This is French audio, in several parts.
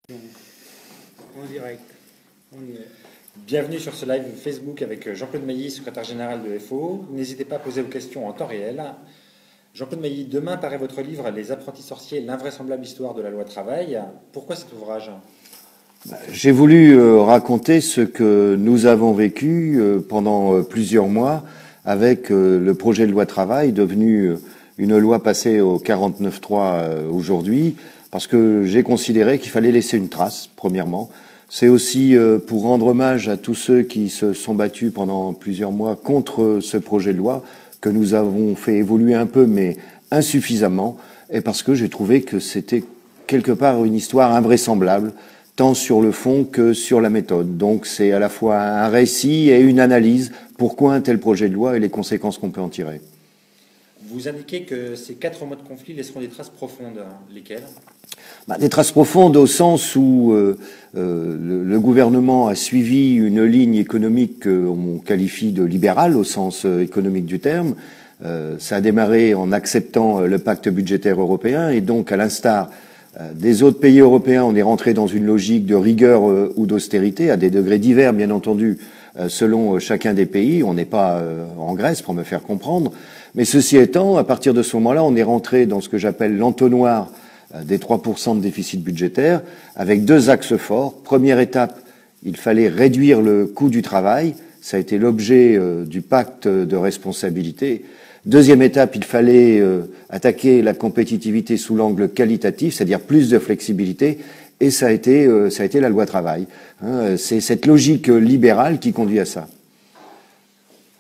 En direct. On y est. Bienvenue sur ce live Facebook avec Jean-Claude Mailly, secrétaire général de FO. N'hésitez pas à poser vos questions en temps réel. Jean-Claude Mailly, demain paraît votre livre Les apprentis sorciers, l'invraisemblable histoire de la loi travail. Pourquoi cet ouvrage ? J'ai voulu raconter ce que nous avons vécu pendant plusieurs mois avec le projet de loi travail devenu une loi passée au 49.3 aujourd'hui, parce que j'ai considéré qu'il fallait laisser une trace, premièrement. C'est aussi pour rendre hommage à tous ceux qui se sont battus pendant plusieurs mois contre ce projet de loi que nous avons fait évoluer un peu, mais insuffisamment, et parce que j'ai trouvé que c'était quelque part une histoire invraisemblable, tant sur le fond que sur la méthode. Donc c'est à la fois un récit et une analyse, pourquoi un tel projet de loi et les conséquences qu'on peut en tirer. Vous indiquez que ces 4 mois de conflit laisseront des traces profondes. Lesquelles ? Des traces profondes au sens où le gouvernement a suivi une ligne économique qu'on qualifie de libérale au sens économique du terme. Ça a démarré en acceptant le pacte budgétaire européen et donc à l'instar des autres pays européens, on est rentré dans une logique de rigueur ou d'austérité à des degrés divers, bien entendu, selon chacun des pays. On n'est pas en Grèce, pour me faire comprendre. Mais ceci étant, à partir de ce moment-là, on est rentré dans ce que j'appelle l'entonnoir des 3% de déficit budgétaire, avec 2 axes forts. Première étape, il fallait réduire le coût du travail. Ça a été l'objet du pacte de responsabilité. Deuxième étape, il fallait attaquer la compétitivité sous l'angle qualitatif, c'est-à-dire plus de flexibilité, et ça a été la loi travail. C'est cette logique libérale qui conduit à ça.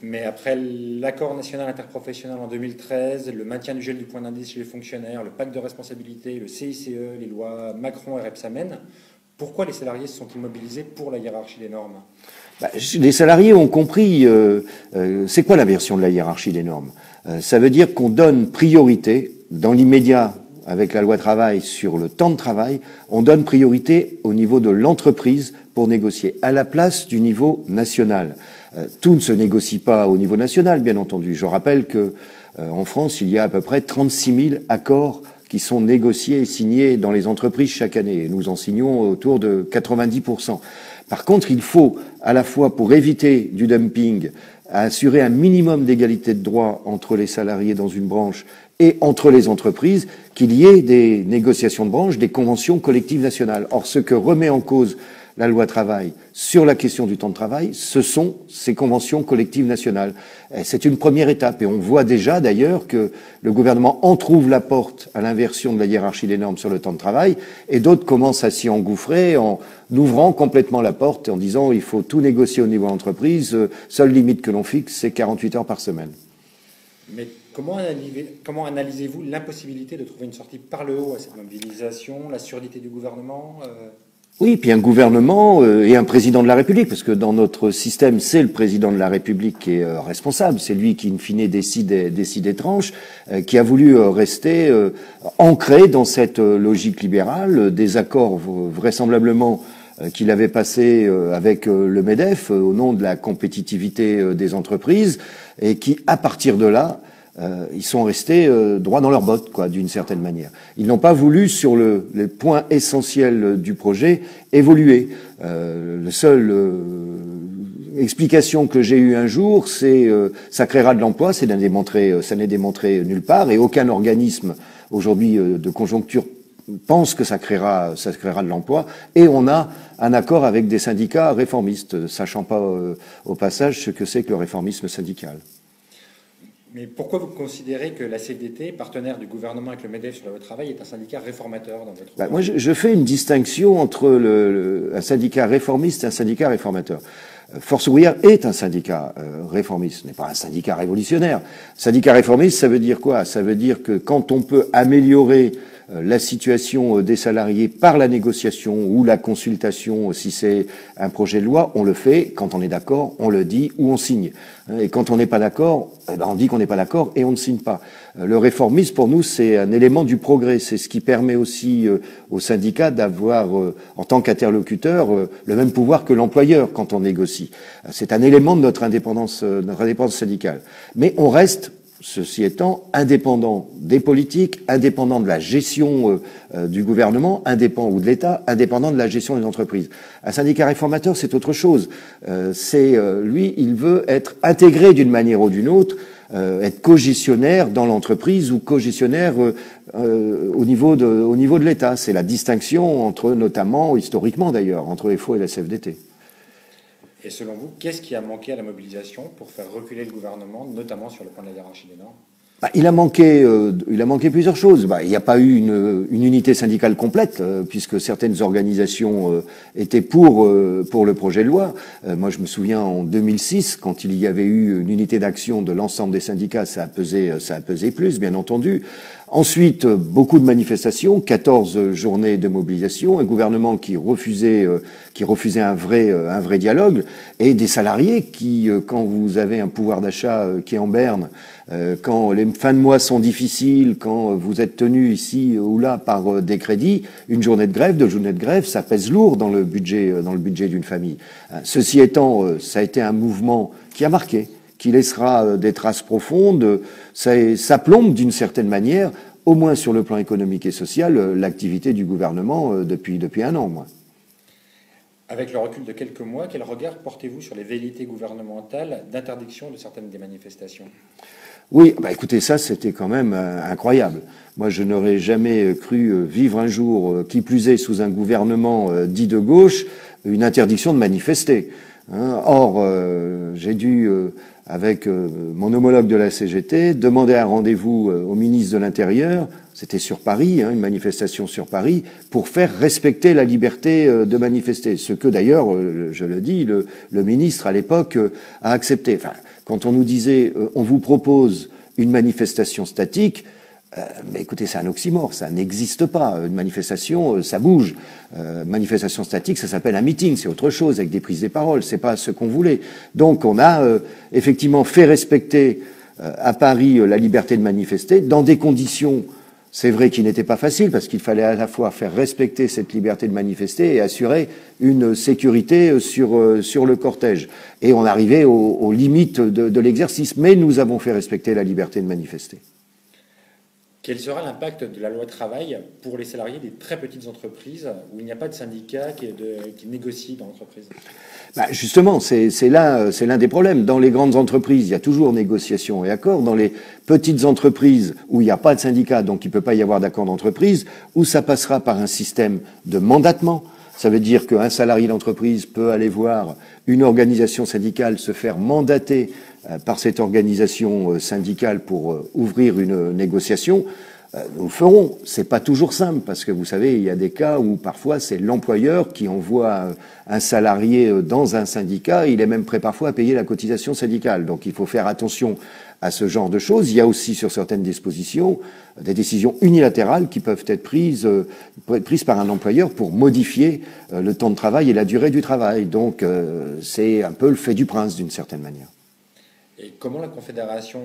Mais après l'accord national interprofessionnel en 2013, le maintien du gel du point d'indice chez les fonctionnaires, le pacte de responsabilité, le CICE, les lois Macron et Rebsamen, pourquoi les salariés se sont-ils mobilisés pour la hiérarchie des normes ? Les salariés ont compris, c'est quoi la version de la hiérarchie des normes ? Ça veut dire qu'on donne priorité, dans l'immédiat, avec la loi travail, sur le temps de travail, on donne priorité au niveau de l'entreprise pour négocier, à la place du niveau national. Tout ne se négocie pas au niveau national, bien entendu. Je rappelle que en France, il y a à peu près 36 000 accords qui sont négociés et signés dans les entreprises chaque année. Et nous en signons autour de 90%. Par contre, il faut, à la fois pour éviter du dumping, assurer un minimum d'égalité de droit entre les salariés dans une branche et entre les entreprises, qu'il y ait des négociations de branche, des conventions collectives nationales. Or, ce que remet en cause la loi travail sur la question du temps de travail, ce sont ces conventions collectives nationales. C'est une première étape et on voit déjà d'ailleurs que le gouvernement entrouvre la porte à l'inversion de la hiérarchie des normes sur le temps de travail et d'autres commencent à s'y engouffrer en ouvrant complètement la porte en disant il faut tout négocier au niveau entreprise, seule limite que l'on fixe c'est 48 heures par semaine. Mais comment analysez-vous l'impossibilité de trouver une sortie par le haut à cette mobilisation, la surdité du gouvernement Oui, puis un gouvernement et un président de la République, parce que dans notre système, c'est le président de la République qui est responsable, c'est lui qui, in fine, décide des tranches, qui a voulu rester ancré dans cette logique libérale, des accords vraisemblablement qu'il avait passés avec le MEDEF au nom de la compétitivité des entreprises, et qui, à partir de là, ils sont restés droit dans leurs bottes, quoi, d'une certaine manière. Ils n'ont pas voulu, sur les points essentiels du projet, évoluer. La seule explication que j'ai eue un jour, c'est ça créera de l'emploi, ça n'est démontré nulle part, et aucun organisme aujourd'hui de conjoncture pense que ça créera de l'emploi, et on a un accord avec des syndicats réformistes, sachant pas au passage ce que c'est que le réformisme syndical. Mais pourquoi vous considérez que la CFDT, partenaire du gouvernement avec le MEDEF sur le travail, est un syndicat réformateur dans votre Moi, je fais une distinction entre un syndicat réformiste et un syndicat réformateur. Force ouvrière est un syndicat réformiste, ce n'est pas un syndicat révolutionnaire. Syndicat réformiste, ça veut dire quoi ? Ça veut dire que quand on peut améliorer la situation des salariés par la négociation ou la consultation, si c'est un projet de loi, on le fait. Quand on est d'accord, on le dit ou on signe. Et quand on n'est pas d'accord, on dit qu'on n'est pas d'accord et on ne signe pas. Le réformisme, pour nous, c'est un élément du progrès. C'est ce qui permet aussi aux syndicats d'avoir, en tant qu'interlocuteur, le même pouvoir que l'employeur quand on négocie. C'est un élément de notre indépendance syndicale. Mais on reste ceci étant, indépendant des politiques, indépendant de la gestion du gouvernement, indépendant ou de l'État, indépendant de la gestion des entreprises. Un syndicat réformateur, c'est autre chose. Lui, il veut être intégré d'une manière ou d'une autre, être cogestionnaire dans l'entreprise ou cogestionnaire au niveau de l'État. C'est la distinction entre, notamment, historiquement d'ailleurs, entre FO et la CFDT. Et selon vous, qu'est-ce qui a manqué à la mobilisation pour faire reculer le gouvernement, notamment sur le point de la hiérarchie des normes? Il a manqué plusieurs choses. Il n'y a pas eu une unité syndicale complète, puisque certaines organisations étaient pour le projet de loi. Moi, je me souviens en 2006, quand il y avait eu une unité d'action de l'ensemble des syndicats, ça a pesé plus, bien entendu. Ensuite, beaucoup de manifestations, 14 journées de mobilisation, un gouvernement qui refusait un vrai dialogue, et des salariés qui, quand vous avez un pouvoir d'achat qui est en berne, quand les fins de mois sont difficiles, quand vous êtes tenu ici ou là par des crédits, une journée de grève, 2 journées de grève, ça pèse lourd dans le budget d'une famille. Ceci étant, ça a été un mouvement qui a marqué, qui laissera des traces profondes. Ça plombe d'une certaine manière, au moins sur le plan économique et social, l'activité du gouvernement depuis 1 an, moi. Avec le recul de quelques mois, quel regard portez-vous sur les velléités gouvernementales d'interdiction de certaines des manifestations? Oui, écoutez, ça c'était quand même incroyable. Moi, je n'aurais jamais cru vivre un jour, qui plus est sous un gouvernement dit de gauche, une interdiction de manifester. Or, j'ai dû, avec mon homologue de la CGT, demander un rendez-vous au ministre de l'Intérieur, c'était sur Paris, une manifestation sur Paris, pour faire respecter la liberté de manifester. Ce que d'ailleurs, je le dis, le ministre à l'époque a accepté. Enfin, quand on nous disait on vous propose une manifestation statique, mais écoutez, c'est un oxymore, ça n'existe pas. Une manifestation, ça bouge. Manifestation statique, ça s'appelle un meeting, c'est autre chose, avec des prises de parole, c'est pas ce qu'on voulait. Donc on a effectivement fait respecter à Paris la liberté de manifester dans des conditions, c'est vrai, qui n'étaient pas faciles, parce qu'il fallait à la fois faire respecter cette liberté de manifester et assurer une sécurité sur le cortège. Et on arrivait aux limites de l'exercice, mais nous avons fait respecter la liberté de manifester. Quel sera l'impact de la loi travail pour les salariés des très petites entreprises où il n'y a pas de syndicat qui négocie dans l'entreprise? Justement, c'est l'un des problèmes. Dans les grandes entreprises, il y a toujours négociation et accord. Dans les petites entreprises où il n'y a pas de syndicat, donc il ne peut pas y avoir d'accord d'entreprise, où ça passera par un système de mandatement. Ça veut dire qu'un salarié d'entreprise peut aller voir une organisation syndicale se faire mandater par cette organisation syndicale pour ouvrir une négociation. Nous le ferons. C'est pas toujours simple parce que vous savez, il y a des cas où parfois c'est l'employeur qui envoie un salarié dans un syndicat. Il est même prêt parfois à payer la cotisation syndicale. Donc il faut faire attention à ce genre de choses. Il y a aussi sur certaines dispositions des décisions unilatérales qui peuvent être prises par un employeur pour modifier le temps de travail et la durée du travail. Donc c'est un peu le fait du prince d'une certaine manière. Et comment la Confédération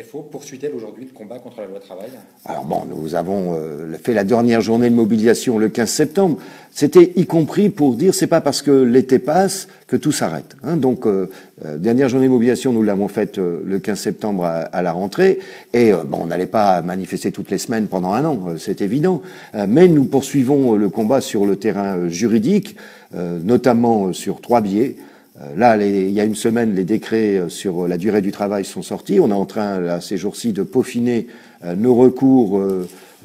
FO poursuit-elle aujourd'hui le combat contre la loi travail? Alors bon, nous avons fait la dernière journée de mobilisation le 15 septembre. C'était y compris pour dire c'est pas parce que l'été passe que tout s'arrête. Donc dernière journée de mobilisation, nous l'avons faite le 15 septembre à la rentrée. Et on n'allait pas manifester toutes les semaines pendant 1 an, c'est évident. Mais nous poursuivons le combat sur le terrain juridique, notamment sur 3 biais. Là, il y a une semaine, les décrets sur la durée du travail sont sortis. On est en train, là, ces jours-ci, de peaufiner nos recours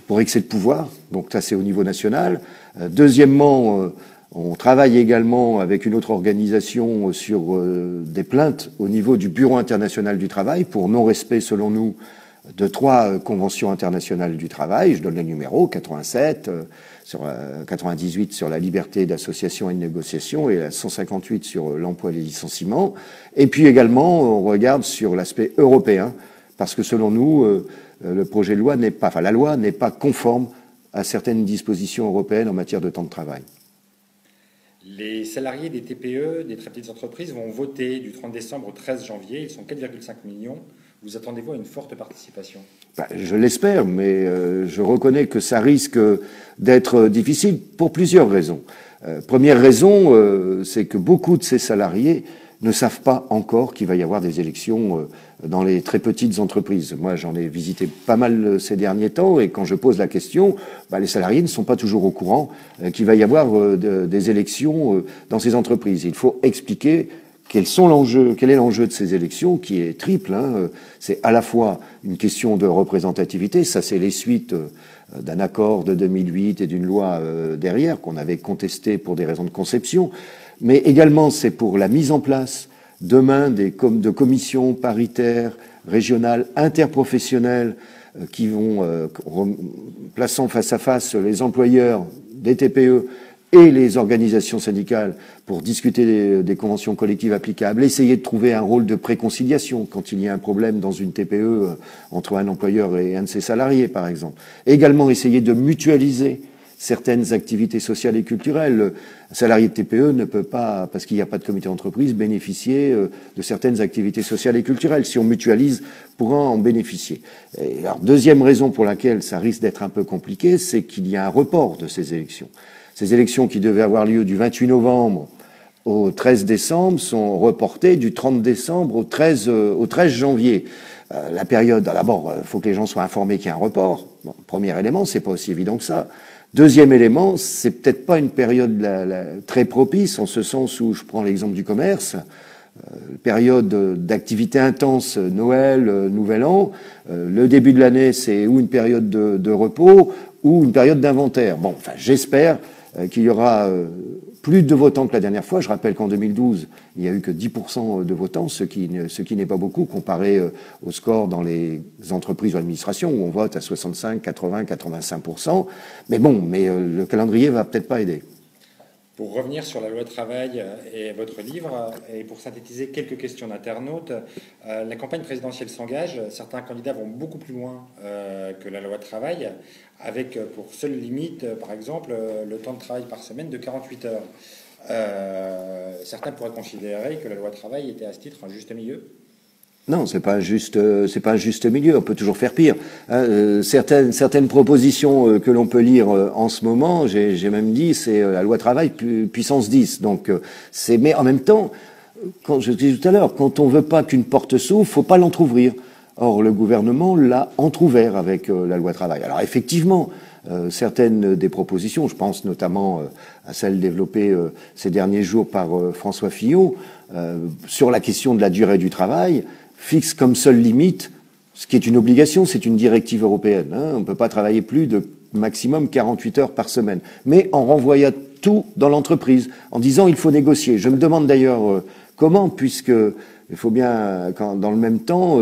pour excès de pouvoir. Donc ça, c'est au niveau national. Deuxièmement, on travaille également avec une autre organisation sur des plaintes au niveau du Bureau international du travail pour non-respect, selon nous, de 3 conventions internationales du travail. Je donne les numéros, 87, sur 98 sur la liberté d'association et de négociation et la 158 sur l'emploi et les licenciements. Et puis également, on regarde sur l'aspect européen, parce que selon nous, le projet de loi la loi n'est pas conforme à certaines dispositions européennes en matière de temps de travail. Les salariés des TPE, des très petites entreprises, vont voter du 30 décembre au 13 janvier. Ils sont 4,5 millions. Vous attendez-vous à une forte participation? Je l'espère, mais je reconnais que ça risque d'être difficile pour plusieurs raisons. Première raison, c'est que beaucoup de ces salariés ne savent pas encore qu'il va y avoir des élections dans les très petites entreprises. Moi, j'en ai visité pas mal ces derniers temps, et quand je pose la question, les salariés ne sont pas toujours au courant qu'il va y avoir des élections dans ces entreprises. Il faut expliquer quel est l'enjeu de ces élections, qui est triple. C'est à la fois une question de représentativité, ça c'est les suites d'un accord de 2008 et d'une loi derrière, qu'on avait contesté pour des raisons de conception, mais également c'est pour la mise en place demain de commissions paritaires, régionales, interprofessionnelles, qui vont plaçant face à face les employeurs des TPE et les organisations syndicales pour discuter des conventions collectives applicables, essayer de trouver un rôle de préconciliation quand il y a un problème dans une TPE entre un employeur et un de ses salariés, par exemple. Et également essayer de mutualiser certaines activités sociales et culturelles. Un salarié de TPE ne peut pas, parce qu'il n'y a pas de comité d'entreprise, bénéficier de certaines activités sociales et culturelles. Si on mutualise, pourra en bénéficier. Et alors, deuxième raison pour laquelle ça risque d'être un peu compliqué, c'est qu'il y a un report de ces élections. Ces élections qui devaient avoir lieu du 28 novembre au 13 décembre sont reportées du 30 décembre au 13 janvier. La période, d'abord, il faut que les gens soient informés qu'il y a un report. Bon, premier élément, c'est pas aussi évident que ça. Deuxième élément, c'est peut-être pas une période très propice, en ce sens où je prends l'exemple du commerce. Période d'activité intense, Noël, Nouvel An. Le début de l'année, c'est ou une période de repos ou une période d'inventaire. Bon, enfin, j'espère qu'il y aura plus de votants que la dernière fois. Je rappelle qu'en 2012, il n'y a eu que 10% de votants, ce qui n'est pas beaucoup comparé au score dans les entreprises ou administrations où on vote à 65, 80, 85%. Mais bon, le calendrier va peut-être pas aider. Pour revenir sur la loi travail et votre livre, et pour synthétiser quelques questions d'internautes, la campagne présidentielle s'engage. Certains candidats vont beaucoup plus loin que la loi travail, avec pour seule limite, par exemple, le temps de travail par semaine de 48 heures. Certains pourraient considérer que la loi travail était à ce titre un juste milieu. Non, c'est pas un juste milieu. On peut toujours faire pire. Certaines propositions que l'on peut lire en ce moment, j'ai même dit, c'est la loi travail puissance 10. Donc, mais en même temps, quand je disais tout à l'heure, quand on veut pas qu'une porte s'ouvre, faut pas l'entrouvrir. Or, le gouvernement l'a entrouvert avec la loi travail. Alors, effectivement, certaines des propositions, je pense notamment à celle développée ces derniers jours par François Fillon, sur la question de la durée du travail, fixe comme seule limite, ce qui est une obligation, c'est une directive européenne. On ne peut pas travailler plus de maximum 48 heures par semaine. Mais en renvoyant tout dans l'entreprise, en disant il faut négocier. Je me demande d'ailleurs comment, puisque il faut bien, dans le même temps,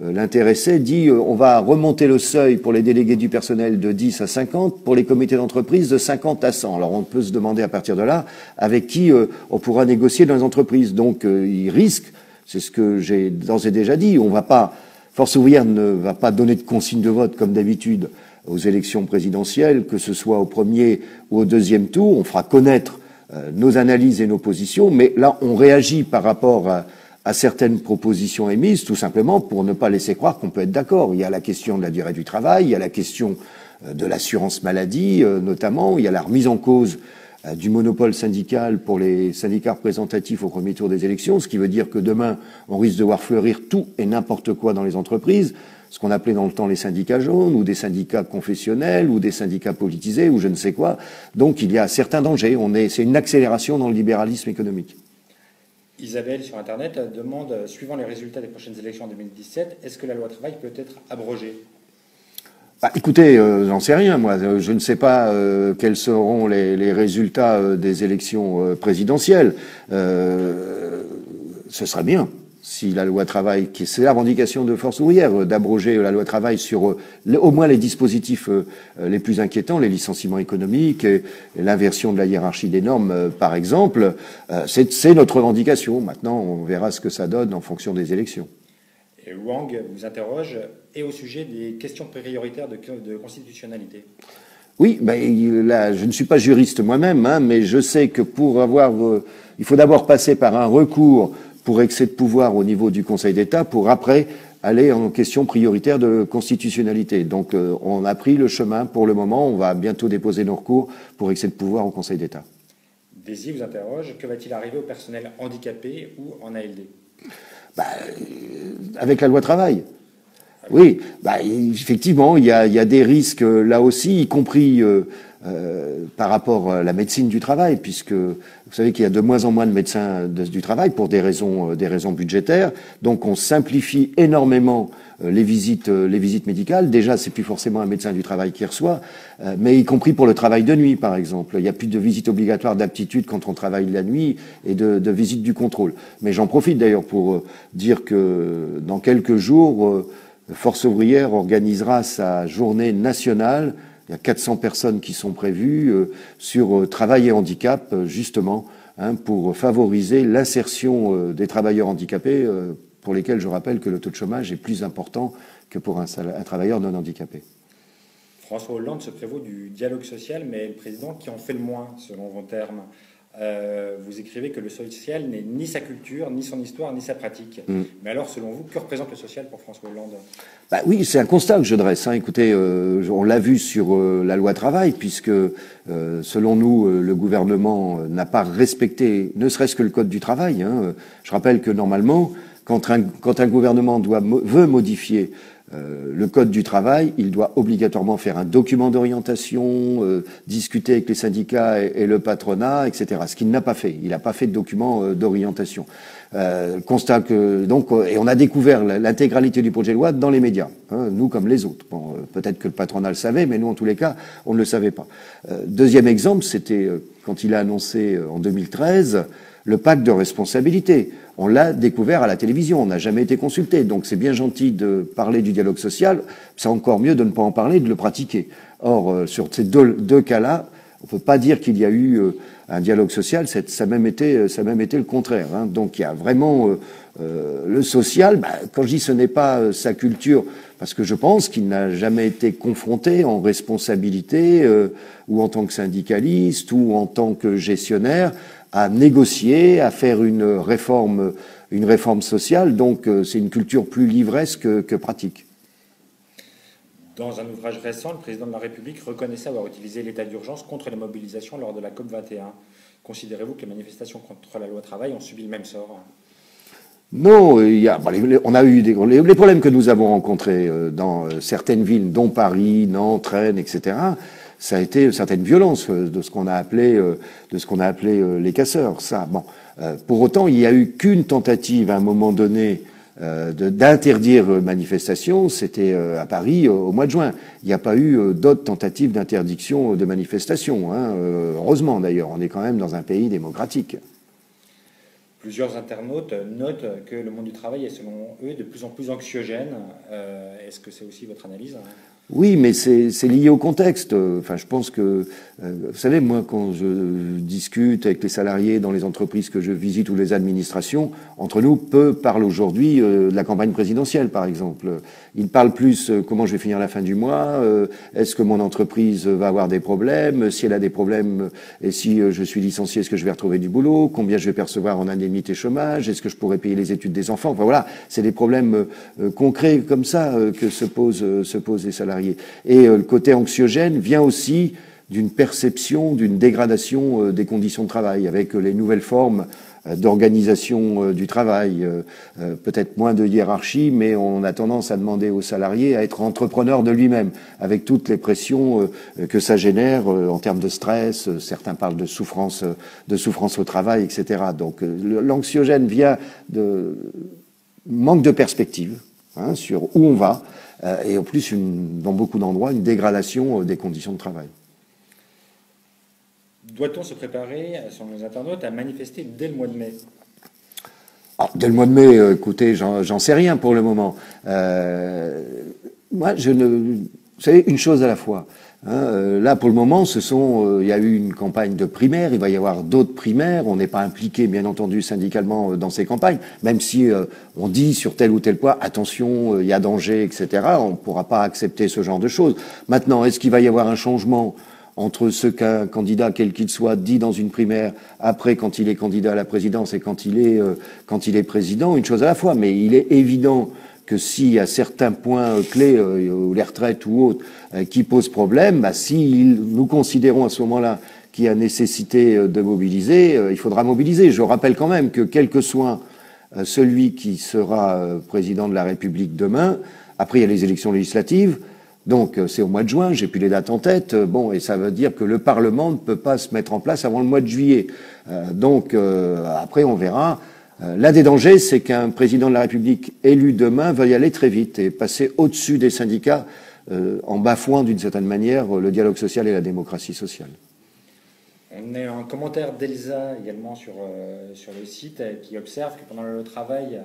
l'intéressé dit on va remonter le seuil pour les délégués du personnel de 10 à 50, pour les comités d'entreprise de 50 à 100. Alors on peut se demander à partir de là avec qui on pourra négocier dans les entreprises. Donc il risque, c'est ce que j'ai d'ores et déjà dit, Force ouvrière ne va pas donner de consigne de vote comme d'habitude aux élections présidentielles, que ce soit au premier ou au deuxième tour. On fera connaître nos analyses et nos positions, mais là on réagit par rapport à certaines propositions émises, tout simplement pour ne pas laisser croire qu'on peut être d'accord. Il y a la question de la durée du travail, il y a la question de l'assurance maladie notamment, il y a la remise en cause du monopole syndical pour les syndicats représentatifs au premier tour des élections, ce qui veut dire que demain, on risque de voir fleurir tout et n'importe quoi dans les entreprises, ce qu'on appelait dans le temps les syndicats jaunes, ou des syndicats confessionnels, ou des syndicats politisés, ou je ne sais quoi. Donc il y a certains dangers. C'est une accélération dans le libéralisme économique. Isabelle, sur Internet, demande, suivant les résultats des prochaines élections en 2017, est-ce que la loi travail peut être abrogée ? Écoutez, j'en sais rien, moi. Je ne sais pas quels seront les résultats des élections présidentielles. Ce serait bien si la loi travail, c'est la revendication de Force ouvrière, d'abroger la loi travail sur au moins les dispositifs les plus inquiétants, les licenciements économiques, et l'inversion de la hiérarchie des normes, par exemple. C'est notre revendication. Maintenant, on verra ce que ça donne en fonction des élections. Et Wang vous interroge, et au sujet des questions prioritaires de constitutionnalité. Oui, là, je ne suis pas juriste moi-même, mais je sais que il faut d'abord passer par un recours pour excès de pouvoir au niveau du Conseil d'État, pour après aller en question prioritaire de constitutionnalité. Donc, on a pris le chemin pour le moment. On va bientôt déposer nos recours pour excès de pouvoir au Conseil d'État. Daisy vous interroge, que va-t-il arriver au personnel handicapé ou en ALD? Avec la loi travail. Oui, effectivement, il y a des risques là aussi, y compris par rapport à la médecine du travail, puisque vous savez qu'il y a de moins en moins de médecins du travail pour des raisons budgétaires. Donc on simplifie énormément les visites médicales. Déjà, c'est plus forcément un médecin du travail qui reçoit, mais y compris pour le travail de nuit, par exemple. Il n'y a plus de visite obligatoire d'aptitude quand on travaille la nuit et de visite du contrôle. Mais j'en profite d'ailleurs pour dire que dans quelques jours, Force ouvrière organisera sa journée nationale. Il y a 400 personnes qui sont prévues sur travail et handicap, justement, pour favoriser l'insertion des travailleurs handicapés, pour lesquels je rappelle que le taux de chômage est plus important que pour un travailleur non handicapé. François Hollande se prévaut du dialogue social, mais le président qui en fait le moins, selon vos termes. Vous écrivez que le social n'est ni sa culture, ni son histoire, ni sa pratique. Mais alors, selon vous, que représente le social pour François Hollande? Oui, c'est un constat que je dresse. Écoutez, on l'a vu sur la loi travail, puisque, selon nous, le gouvernement n'a pas respecté, ne serait-ce que le code du travail. Je rappelle que normalement, quand un gouvernement veut modifier le code du travail, il doit obligatoirement faire un document d'orientation, discuter avec les syndicats et le patronat, etc. Ce qu'il n'a pas fait. Il n'a pas fait de document d'orientation. Constat que donc, et on a découvert l'intégralité du projet de loi dans les médias, nous comme les autres. Bon, peut-être que le patronat le savait, mais nous, en tous les cas, on ne le savait pas. Deuxième exemple, c'était quand il a annoncé en 2013 le pacte de responsabilité. On l'a découvert à la télévision, on n'a jamais été consulté. Donc c'est bien gentil de parler du dialogue social, c'est encore mieux de ne pas en parler, de le pratiquer. Or, sur ces deux cas-là, on peut pas dire qu'il y a eu un dialogue social, ça a même été le contraire. Donc il y a vraiment le social, quand je dis ce n'est pas sa culture, parce que je pense qu'il n'a jamais été confronté en responsabilité, ou en tant que syndicaliste, ou en tant que gestionnaire, à négocier, à faire une réforme sociale. Donc c'est une culture plus livresque que pratique. Dans un ouvrage récent, le président de la République reconnaissait avoir utilisé l'état d'urgence contre les mobilisations lors de la COP21. Considérez-vous que les manifestations contre la loi travail ont subi le même sort? Non, on a eu les problèmes que nous avons rencontrés dans certaines villes, dont Paris, Nantes, Rennes, etc. Ça a été certaines violences de ce qu'on a appelé les casseurs. Ça, bon. Pour autant, il n'y a eu qu'une tentative à un moment donné d'interdire manifestation. C'était à Paris au mois de juin. Il n'y a pas eu d'autres tentatives d'interdiction de manifestation. Heureusement d'ailleurs, on est quand même dans un pays démocratique. Plusieurs internautes notent que le monde du travail est, selon eux, de plus en plus anxiogène. Est-ce que c'est aussi votre analyse? Oui, mais c'est lié au contexte. Enfin, je pense que, vous savez, moi, quand je discute avec les salariés dans les entreprises que je visite ou les administrations, entre nous, peu parlent aujourd'hui de la campagne présidentielle, par exemple. Ils parlent plus comment je vais finir la fin du mois, est-ce que mon entreprise va avoir des problèmes, si elle a des problèmes, et si je suis licencié, est-ce que je vais retrouver du boulot, combien je vais percevoir en indemnité chômage, est-ce que je pourrais payer les études des enfants. Enfin voilà, c'est des problèmes concrets comme ça que se posent les salariés. Et le côté anxiogène vient aussi d'une perception, d'une dégradation des conditions de travail, avec les nouvelles formes d'organisation du travail, peut-être moins de hiérarchie, mais on a tendance à demander aux salariés à être entrepreneur de lui-même, avec toutes les pressions que ça génère en termes de stress. Certains parlent de souffrance au travail, etc. Donc l'anxiogène vient de manque de perspective sur où on va, et en plus, dans beaucoup d'endroits, une dégradation des conditions de travail. Doit-on se préparer, selon les internautes, à manifester dès le mois de mai? Dès le mois de mai, écoutez, j'en sais rien pour le moment. Moi, vous savez, une chose à la fois. Là, pour le moment, il y a eu une campagne de primaires, il va y avoir d'autres primaires. On n'est pas impliqué, bien entendu, syndicalement dans ces campagnes, même si on dit sur tel ou tel point, attention, il y a danger, etc. On ne pourra pas accepter ce genre de choses. Maintenant, est-ce qu'il va y avoir un changement entre ce qu'un candidat, quel qu'il soit, dit dans une primaire, après quand il est candidat à la présidence et quand il est président, une chose à la fois. Mais il est évident que s'il y a certains points clés, ou les retraites ou autres, qui posent problème, si nous considérons à ce moment-là qui a nécessité de mobiliser, il faudra mobiliser. Je rappelle quand même que quel que soit celui qui sera président de la République demain, après il y a les élections législatives, donc c'est au mois de juin, j'ai plus les dates en tête, bon, et ça veut dire que le Parlement ne peut pas se mettre en place avant le mois de juillet. Donc après on verra. L'un des dangers, c'est qu'un président de la République élu demain veuille aller très vite et passer au-dessus des syndicats en bafouant d'une certaine manière le dialogue social et la démocratie sociale. On a un commentaire d'Elsa également sur le site qui observe que pendant le travail,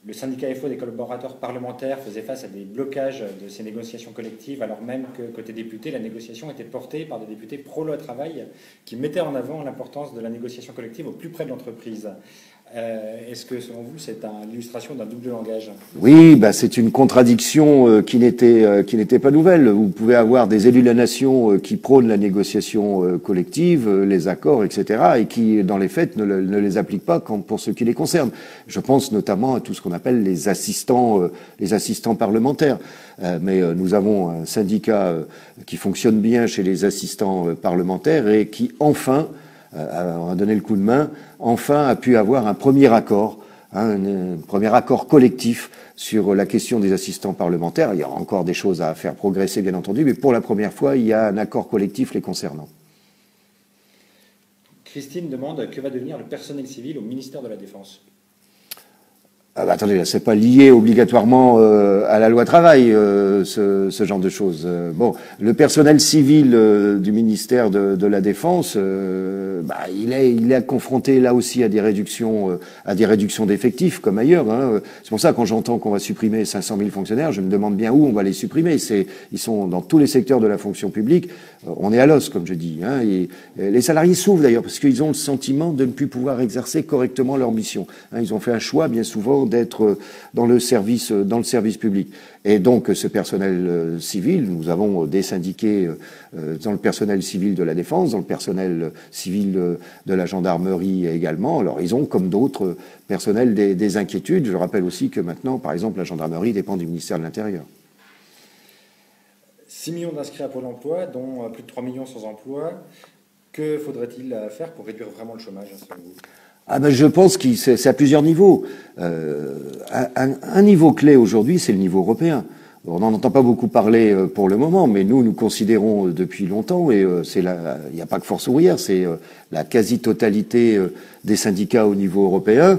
le syndicat FO des collaborateurs parlementaires faisait face à des blocages de ces négociations collectives, alors même que côté député, la négociation était portée par des députés pro-loi travail qui mettaient en avant l'importance de la négociation collective au plus près de l'entreprise. Est-ce que, selon vous, c'est une illustration d'un double langage? Oui, bah, c'est une contradiction qui n'était pas nouvelle. Vous pouvez avoir des élus de la nation qui prônent la négociation collective, les accords, etc., et qui, dans les faits, ne les appliquent pas pour ce qui les concerne. Je pense notamment à tout ce qu'on appelle les assistants parlementaires. Mais nous avons un syndicat qui fonctionne bien chez les assistants parlementaires et qui, enfin, on a donné le coup de main, enfin a pu avoir un premier accord, un premier accord collectif sur la question des assistants parlementaires. Il y a encore des choses à faire progresser, bien entendu, mais pour la première fois, il y a un accord collectif les concernant. Christine demande que va devenir le personnel civil au ministère de la Défense. Ah bah attendez, là, c'est pas lié obligatoirement à la loi travail, ce genre de choses. Bon, le personnel civil du ministère de la Défense, il est confronté là aussi à des réductions d'effectifs comme ailleurs. Hein. C'est pour ça quand j'entends qu'on va supprimer 500 000 fonctionnaires, je me demande bien où on va les supprimer. Ils sont dans tous les secteurs de la fonction publique. On est à l'os, comme je dis. Hein, et les salariés souffrent d'ailleurs parce qu'ils ont le sentiment de ne plus pouvoir exercer correctement leur mission. Hein, ils ont fait un choix bien souvent d'être dans le service public. Et donc ce personnel civil, nous avons des syndiqués dans le personnel civil de la Défense, dans le personnel civil de la gendarmerie également. Alors ils ont, comme d'autres personnels, des inquiétudes. Je rappelle aussi que maintenant, par exemple, la gendarmerie dépend du ministère de l'Intérieur. 6 millions d'inscrits à Pôle emploi, dont plus de 3 millions sans emploi. Que faudrait-il faire pour réduire vraiment le chômage, selon vous ? Je pense que c'est à plusieurs niveaux. Un niveau clé aujourd'hui, c'est le niveau européen. On n'en entend pas beaucoup parler pour le moment, mais nous considérons depuis longtemps, et il n'y a pas que Force ouvrière, c'est la quasi-totalité des syndicats au niveau européen.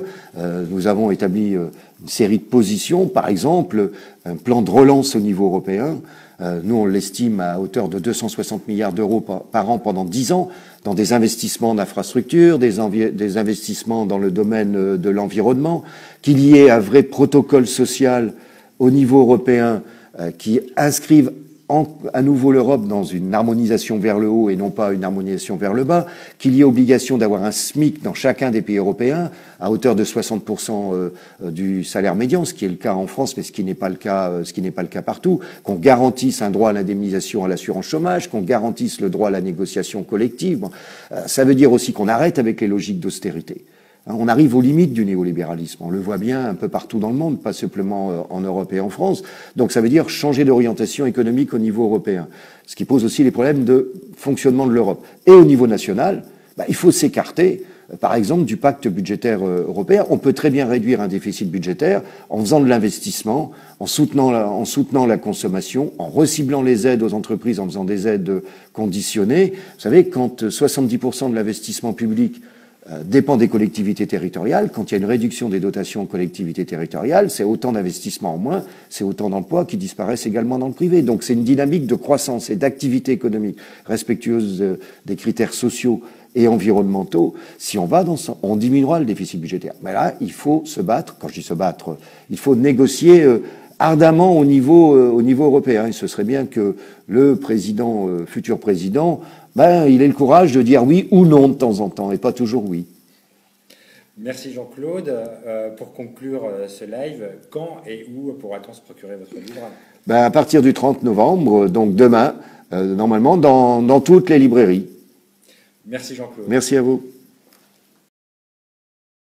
Nous avons établi une série de positions, par exemple, un plan de relance au niveau européen. Nous, on l'estime à hauteur de 260 milliards d'euros par an pendant 10 ans, dans des investissements d'infrastructures, des investissements dans le domaine de l'environnement, qu'il y ait un vrai protocole social au niveau européen qui inscrive à nouveau l'Europe dans une harmonisation vers le haut et non pas une harmonisation vers le bas, qu'il y ait obligation d'avoir un SMIC dans chacun des pays européens à hauteur de 60% du salaire médian, ce qui est le cas en France, mais ce qui n'est pas le cas partout, qu'on garantisse un droit à l'indemnisation à l'assurance chômage, qu'on garantisse le droit à la négociation collective. Bon, ça veut dire aussi qu'on arrête avec les logiques d'austérité. On arrive aux limites du néolibéralisme. On le voit bien un peu partout dans le monde, pas simplement en Europe et en France. Donc ça veut dire changer d'orientation économique au niveau européen, ce qui pose aussi les problèmes de fonctionnement de l'Europe. Et au niveau national, il faut s'écarter, par exemple, du pacte budgétaire européen. On peut très bien réduire un déficit budgétaire en faisant de l'investissement, en soutenant la consommation, en reciblant les aides aux entreprises, en faisant des aides conditionnées. Vous savez, quand 70% de l'investissement public dépend des collectivités territoriales. Quand il y a une réduction des dotations aux collectivités territoriales, c'est autant d'investissements en moins, c'est autant d'emplois qui disparaissent également dans le privé. Donc c'est une dynamique de croissance et d'activité économique respectueuse des critères sociaux et environnementaux. Si on va on diminuera le déficit budgétaire. Mais là, il faut se battre. Quand je dis se battre, il faut négocier ardemment au niveau européen. Et ce serait bien que le futur président, il ait le courage de dire oui ou non de temps en temps, et pas toujours oui. Merci Jean-Claude. Pour conclure ce live, quand et où pourra-t-on se procurer votre livre ? À partir du 30 novembre, donc demain, normalement, dans toutes les librairies. Merci Jean-Claude. Merci à vous.